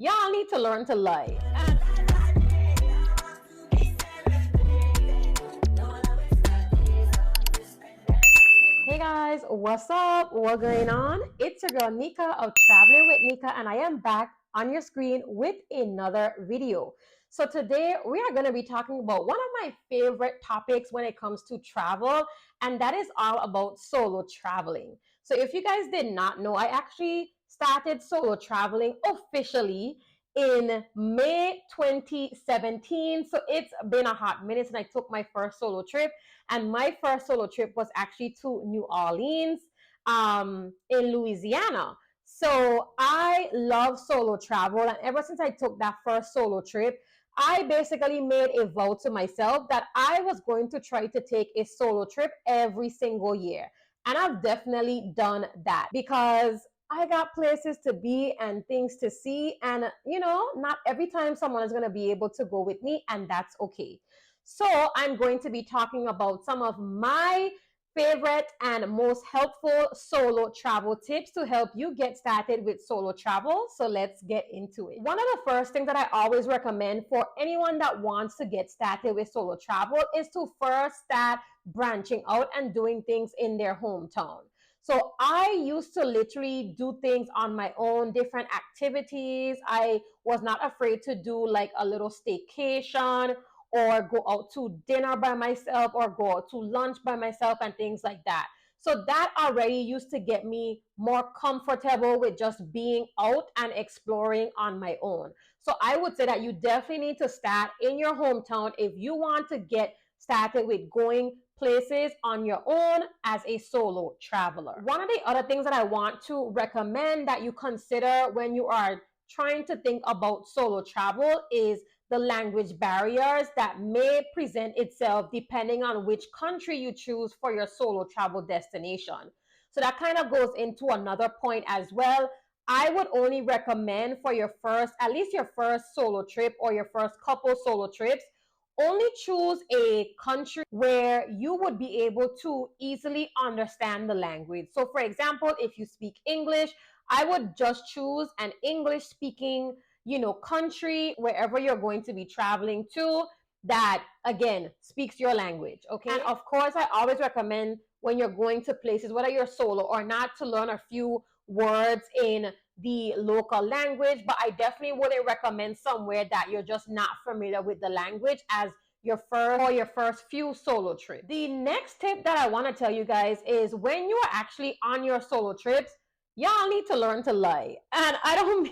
Y'all need to learn to lie. Hey guys, what's up? What's going on? It's your girl Nika of Traveling with Nika, and I am back on your screen with another video. So today we are going to be talking about one of my favorite topics when it comes to travel, and that is all about solo traveling. So if you guys did not know, I actually started solo traveling officially in May 2017. So it's been a hot minute since I took my first solo trip. And my first solo trip was actually to New Orleans, in Louisiana. So I love solo travel. And ever since I took that first solo trip, I basically made a vow to myself that I was going to try to take a solo trip every single year. And I've definitely done that because I got places to be and things to see. And, not every time someone is going to be able to go with me, and that's okay. So I'm going to be talking about some of my favorite and most helpful solo travel tips to help you get started with solo travel. So let's get into it. One of the first things that I always recommend for anyone that wants to get started with solo travel is to first start branching out and doing things in their hometown. So I used to literally do things on my own, different activities. I was not afraid to do like a little staycation or go out to dinner by myself or go out to lunch by myself and things like that. So that already used to get me more comfortable with just being out and exploring on my own. So I would say that you definitely need to start in your hometown if you want to get started with going places on your own as a solo traveler. One of the other things that I want to recommend that you consider when you are trying to think about solo travel is the language barriers that may present itself depending on which country you choose for your solo travel destination. So that kind of goes into another point as well. I would only recommend for your first, at least your first solo trip or your first couple solo trips, only choose a country where you would be able to easily understand the language. So for example, if you speak English, I would just choose an English speaking country wherever you're going to be traveling to that again speaks your language. Okay. And of course, I always recommend when you're going to places, whether you're solo or not, to learn a few words in the local language. But I definitely wouldn't recommend somewhere that you're just not familiar with the language as your first few solo trips. The next tip that I want to tell you guys is when you are actually on your solo trips, y'all need to learn to lie. And I don't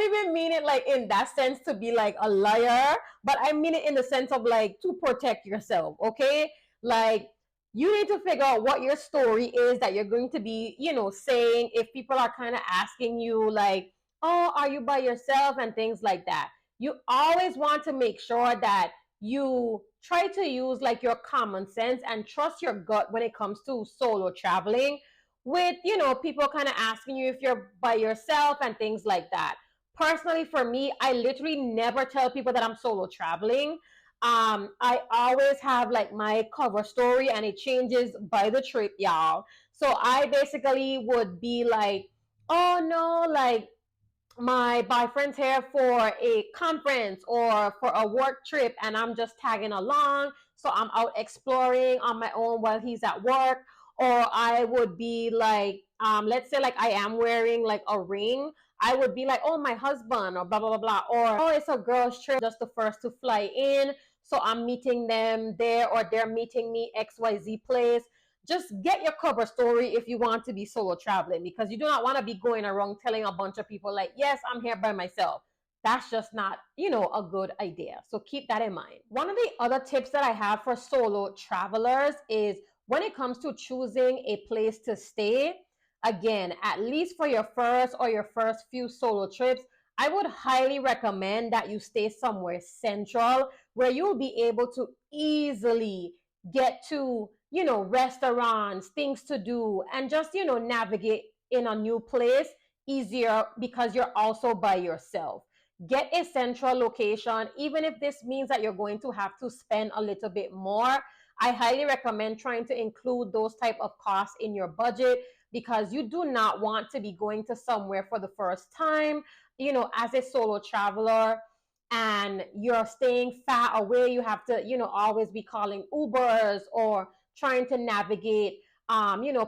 even mean it like in that sense to be like a liar, but I mean it in the sense of like to protect yourself, okay? Like you need to figure out what your story is that you're going to be, saying if people are kind of asking you like, "Oh, are you by yourself?" and things like that. You always want to make sure that you try to use like your common sense and trust your gut when it comes to solo traveling with, people kind of asking you if you're by yourself and things like that. Personally, for me, I literally never tell people that I'm solo traveling. I always have like my cover story and it changes by the trip, y'all. So I basically would be like, oh no, like my boyfriend's here for a conference or for a work trip and I'm just tagging along. So I'm out exploring on my own while he's at work. Or I would be like, let's say like I am wearing like a ring. I would be like, oh, my husband or blah, blah, blah, blah. Or, oh, it's a girl's trip, just the first to fly in. So I'm meeting them there or they're meeting me XYZ place. Just get your cover story if you want to be solo traveling because you do not want to be going around telling a bunch of people like, yes, I'm here by myself. That's just not, a good idea. So keep that in mind. One of the other tips that I have for solo travelers is when it comes to choosing a place to stay, again, at least for your first few solo trips, I would highly recommend that you stay somewhere central where you'll be able to easily get to restaurants, things to do, and just, navigate in a new place easier because you're also by yourself. Get a central location, even if this means that you're going to have to spend a little bit more. I highly recommend trying to include those type of costs in your budget because you do not want to be going to somewhere for the first time as a solo traveler and you're staying far away, you have to, always be calling Ubers or trying to navigate,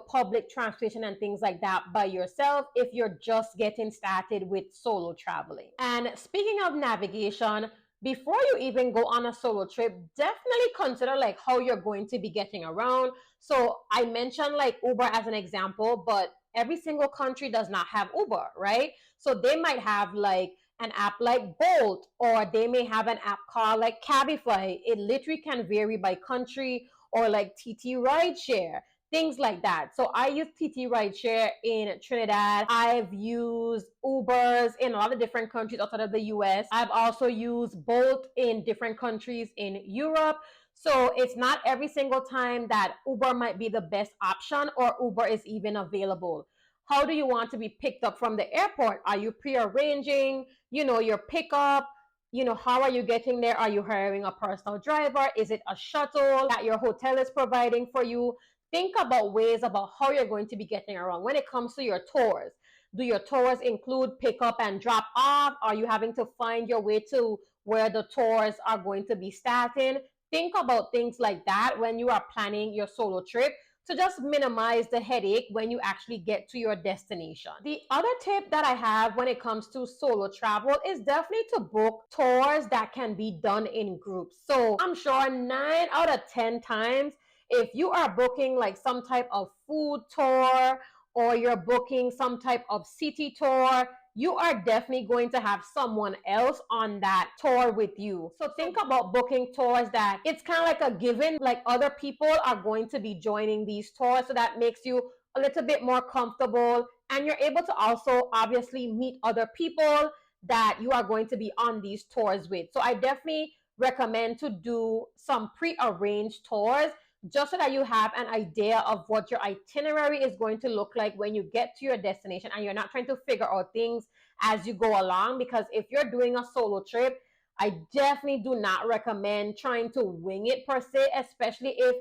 public transportation and things like that by yourself if you're just getting started with solo traveling. And speaking of navigation, before you even go on a solo trip, definitely consider like how you're going to be getting around. So I mentioned like Uber as an example, but every single country does not have Uber, right? So they might have like an app like Bolt, or they may have an app called like Cabify. It literally can vary by country, or like TT Rideshare, things like that. So I use TT Rideshare in Trinidad. I've used Ubers in a lot of different countries outside of the US. I've also used Bolt in different countries in Europe. So it's not every single time that Uber might be the best option or Uber is even available. How do you want to be picked up from the airport? Are you pre-arranging, your pickup? How are you getting there? Are you hiring a personal driver? Is it a shuttle that your hotel is providing for you? Think about ways about how you're going to be getting around. When it comes to your tours, do your tours include pick up and drop off? Are you having to find your way to where the tours are going to be starting? Think about things like that when you are planning your solo trip to just minimize the headache when you actually get to your destination. The other tip that I have when it comes to solo travel is definitely to book tours that can be done in groups. So I'm sure 9 out of 10 times, if you are booking like some type of food tour or you're booking some type of city tour, you are definitely going to have someone else on that tour with you. So think about booking tours that it's kind of like a given, like other people are going to be joining these tours. So that makes you a little bit more comfortable. And you're able to also obviously meet other people that you are going to be on these tours with. So I definitely recommend to do some pre-arranged tours just so that you have an idea of what your itinerary is going to look like when you get to your destination and you're not trying to figure out things as you go along. Because if you're doing a solo trip, I definitely do not recommend trying to wing it per se, especially if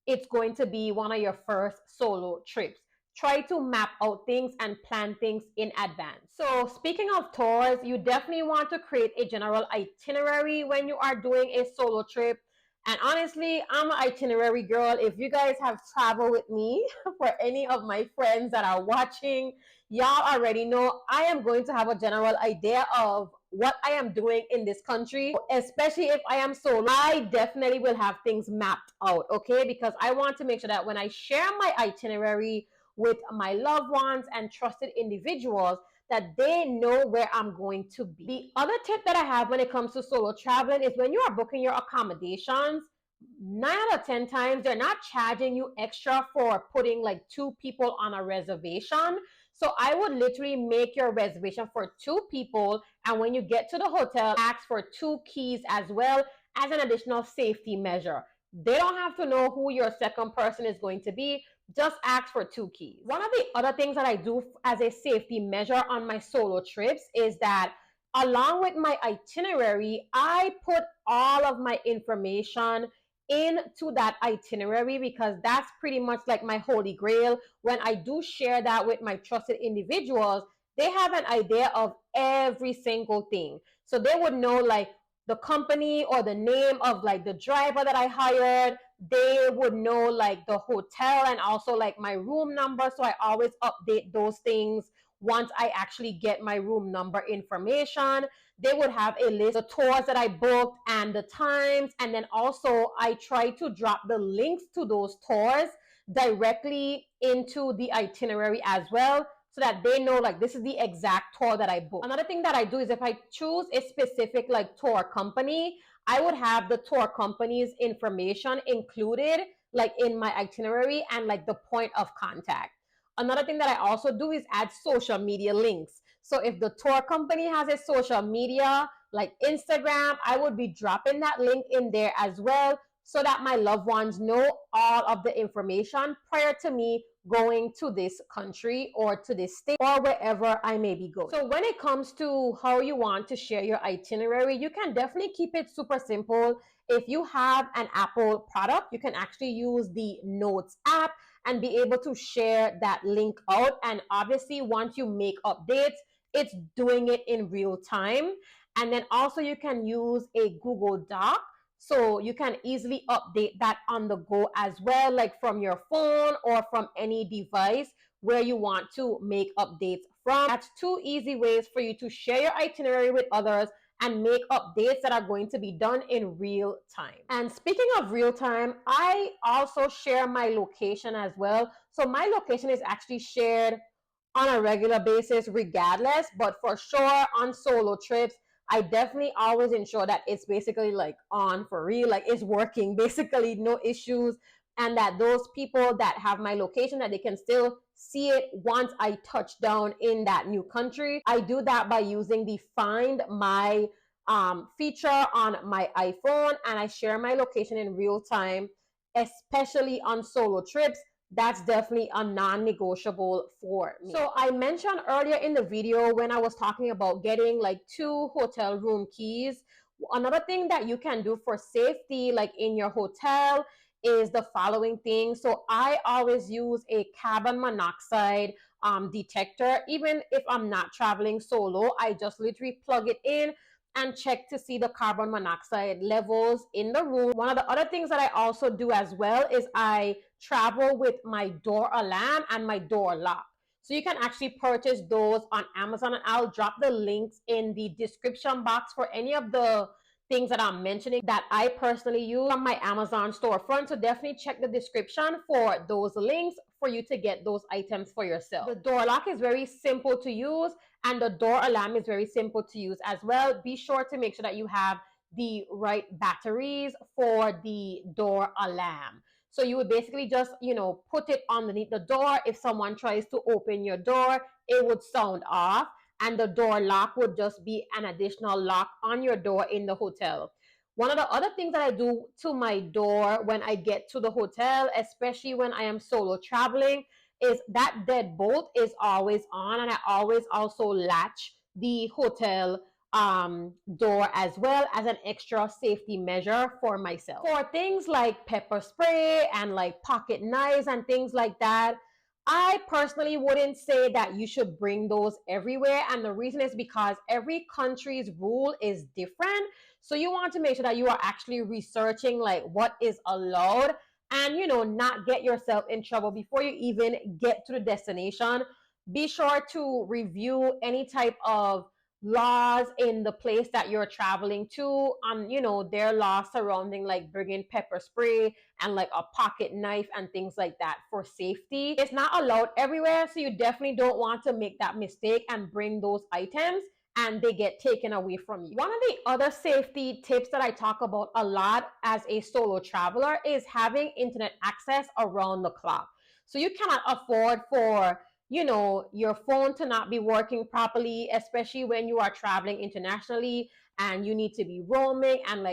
it's going to be one of your first solo trips. Try to map out things and plan things in advance. So speaking of tours, you definitely want to create a general itinerary when you are doing a solo trip. And honestly, I'm an itinerary girl. If you guys have traveled with me, for any of my friends that are watching, y'all already know I am going to have a general idea of what I am doing in this country, especially if I am solo. I definitely will have things mapped out, okay? Because I want to make sure that when I share my itinerary with my loved ones and trusted individuals, that they know where I'm going to be. The other tip that I have when it comes to solo traveling is when you are booking your accommodations, 9 out of 10 times, they're not charging you extra for putting like 2 people on a reservation. So I would literally make your reservation for 2 people. And when you get to the hotel, ask for 2 keys as well as an additional safety measure. They don't have to know who your second person is going to be. Just ask for 2 keys. One of the other things that I do as a safety measure on my solo trips is that along with my itinerary, I put all of my information into that itinerary because that's pretty much like my holy grail. When I do share that with my trusted individuals, they have an idea of every single thing. So they would know like the company or the name of like the driver that I hired. They would know like the hotel and also like my room number. So I always update those things once I actually get my room number information. They would have a list of the tours that I booked and the times. And then also I try to drop the links to those tours directly into the itinerary as well, so that they know like this is the exact tour that I booked. Another thing that I do is if I choose a specific like tour company, I would have the tour company's information included like in my itinerary and like the point of contact. Another thing that I also do is add social media links. So if the tour company has a social media like Instagram, I would be dropping that link in there as well so that my loved ones know all of the information prior to me going to this country or to this state or wherever I may be going. So when it comes to how you want to share your itinerary, you can definitely keep it super simple. If you have an Apple product, you can actually use the Notes app and be able to share that link out. And obviously, once you make updates, it's doing it in real time. And then also you can use a Google Doc, so you can easily update that on the go as well, like from your phone or from any device where you want to make updates from. That's two easy ways for you to share your itinerary with others and make updates that are going to be done in real time. And speaking of real time, I also share my location as well. So my location is actually shared on a regular basis regardless, but for sure on solo trips, I definitely always ensure that it's basically like on for real, like it's working, basically no issues, and that those people that have my location, that they can still see it once I touch down in that new country. I do that by using the Find My feature on my iPhone, and I share my location in real time, especially on solo trips. That's definitely a non-negotiable for me. So I mentioned earlier in the video when I was talking about getting like 2 hotel room keys, another thing that you can do for safety, like in your hotel, is the following thing. So I always use a carbon monoxide detector. Even if I'm not traveling solo, I just literally plug it in and check to see the carbon monoxide levels in the room. One of the other things that I also do as well is I travel with my door alarm and my door lock. So you can actually purchase those on Amazon, and I'll drop the links in the description box for any of the things that I'm mentioning that I personally use from my Amazon storefront. So definitely check the description for those links for you to get those items for yourself. The door lock is very simple to use, and the door alarm is very simple to use as well. Be sure to make sure that you have the right batteries for the door alarm. So you would basically just, put it underneath the door. If someone tries to open your door, it would sound off, and the door lock would just be an additional lock on your door in the hotel. One of the other things that I do to my door when I get to the hotel, especially when I am solo traveling, is that deadbolt is always on, and I always also latch the hotel door as well, as an extra safety measure for myself. For things like pepper spray and like pocket knives and things like that, I personally wouldn't say that you should bring those everywhere. And the reason is because every country's rule is different. So you want to make sure that you are actually researching like what is allowed, and not get yourself in trouble before you even get to the destination. Be sure to review any type of laws in the place that you're traveling to, their laws surrounding like bringing pepper spray and like a pocket knife and things like that for safety. It's not allowed everywhere, so you definitely don't want to make that mistake and bring those items and they get taken away from you. One of the other safety tips that I talk about a lot as a solo traveler is having internet access around the clock. So you cannot afford for your phone to not be working properly, especially when you are traveling internationally and you need to be roaming, and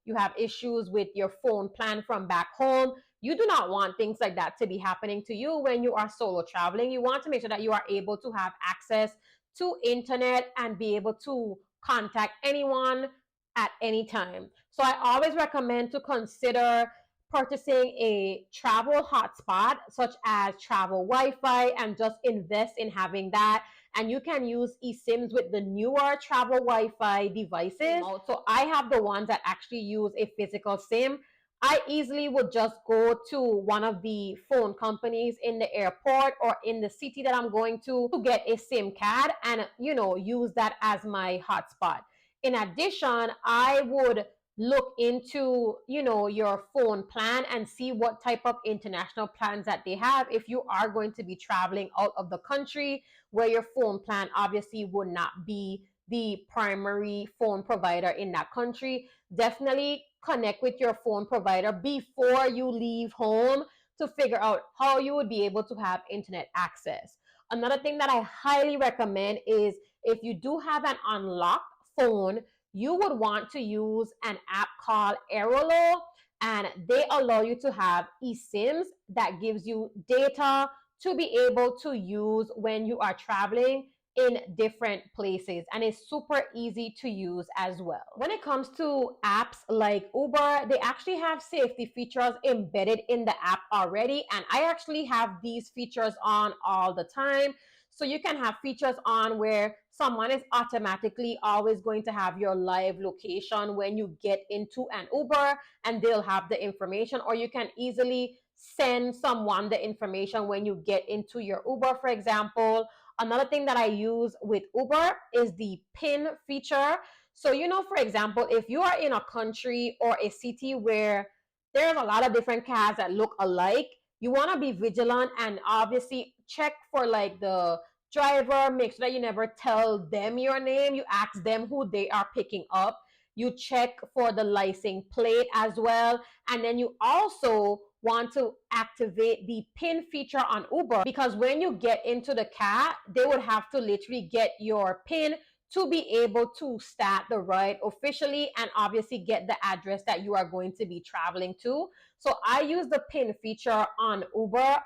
you have issues with your phone plan from back home. You do not want things like that to be happening to you when you are solo traveling. You want to make sure that you are able to have access to internet and be able to contact anyone at any time. So I always recommend to consider purchasing a travel hotspot such as travel Wi-Fi, and just invest in having that. And you can use eSIMs with the newer travel Wi-Fi devices. So I have the ones that actually use a physical SIM. I easily would just go to one of the phone companies in the airport or in the city that I'm going to get a SIM card and, use that as my hotspot. In addition, I would look into, your phone plan and see what type of international plans that they have if you are going to be traveling out of the country, where your phone plan obviously would not be the primary phone provider in that country. Definitely connect with your phone provider before you leave home to figure out how you would be able to have internet access. Another thing that I highly recommend is, if you do have an unlocked phone, you would want to use an app called Airalo, and they allow you to have eSIMs that gives you data to be able to use when you are traveling in different places, and it's super easy to use as well. When it comes to apps like Uber, they actually have safety features embedded in the app already, and I actually have these features on all the time. So you can have features on where someone is automatically always going to have your live location when you get into an Uber, and they'll have the information, or you can easily send someone the information when you get into your Uber, for example. Another thing that I use with Uber is the pin feature. So, for example, if you are in a country or a city where there's a lot of different cars that look alike, you want to be vigilant and obviously check for like the driver, make sure that you never tell them your name. You ask them who they are picking up. You check for the license plate as well. And then you also want to activate the pin feature on Uber, because when you get into the car, they would have to literally get your pin to be able to start the ride officially and obviously get the address that you are going to be traveling to. So I use the pin feature on Uber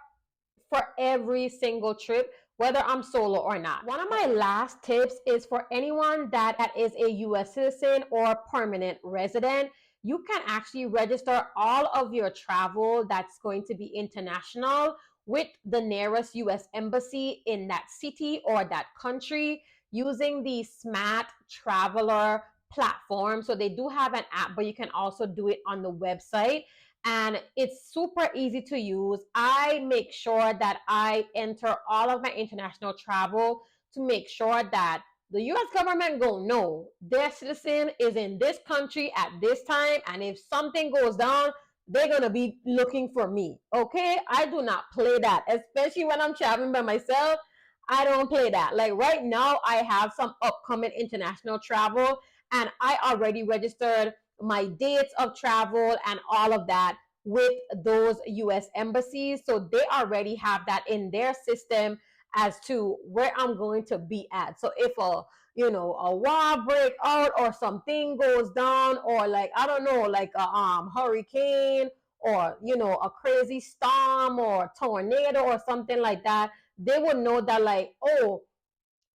for every single trip, whether I'm solo or not. One of my last tips is for anyone that is a US citizen or permanent resident. You can actually register all of your travel that's going to be international with the nearest US embassy in that city or that country using the Smart Traveler platform. So they do have an app, but you can also do it on the website, and it's super easy to use. I make sure that I enter all of my international travel to make sure that the US government go know their citizen is in this country at this time, and if something goes down, they're gonna be looking for me. Okay, I do not play that, especially when I'm traveling by myself. I don't play that. Like right now, I have some upcoming international travel, and I already registered my dates of travel and all of that with those US embassies. So they already have that in their system as to where I'm going to be at. So if a war break out or something goes down, or like I don't know, like a hurricane, or a crazy storm or tornado or something like that, they would know that, like, oh,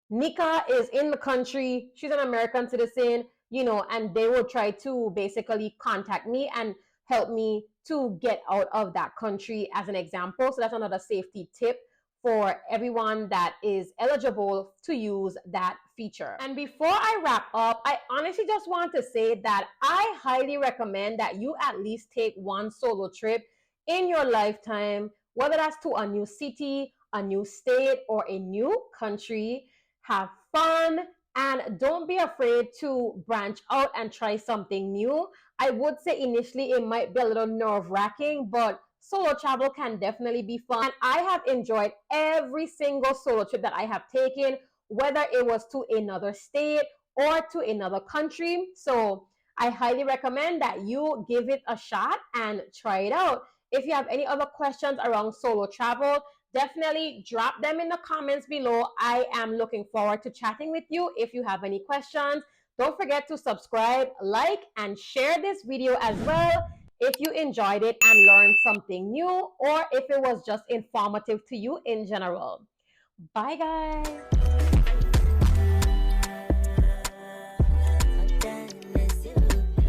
Nika is in the country, she's an American citizen, and they will try to basically contact me and help me to get out of that country, as an example. So that's another safety tip for everyone that is eligible to use that feature. And before I wrap up, I honestly just want to say that I highly recommend that you at least take one solo trip in your lifetime, whether that's to a new city, a new state, or a new country. Have fun, and don't be afraid to branch out and try something new. I would say initially it might be a little nerve wracking, but solo travel can definitely be fun. And I have enjoyed every single solo trip that I have taken, whether it was to another state or to another country. So I highly recommend that you give it a shot and try it out. If you have any other questions around solo travel, definitely drop them in the comments below. I am looking forward to chatting with you. If you have any questions, don't forget to subscribe, like, and share this video as well if you enjoyed it and learned something new, or if it was just informative to you in general. Bye, guys.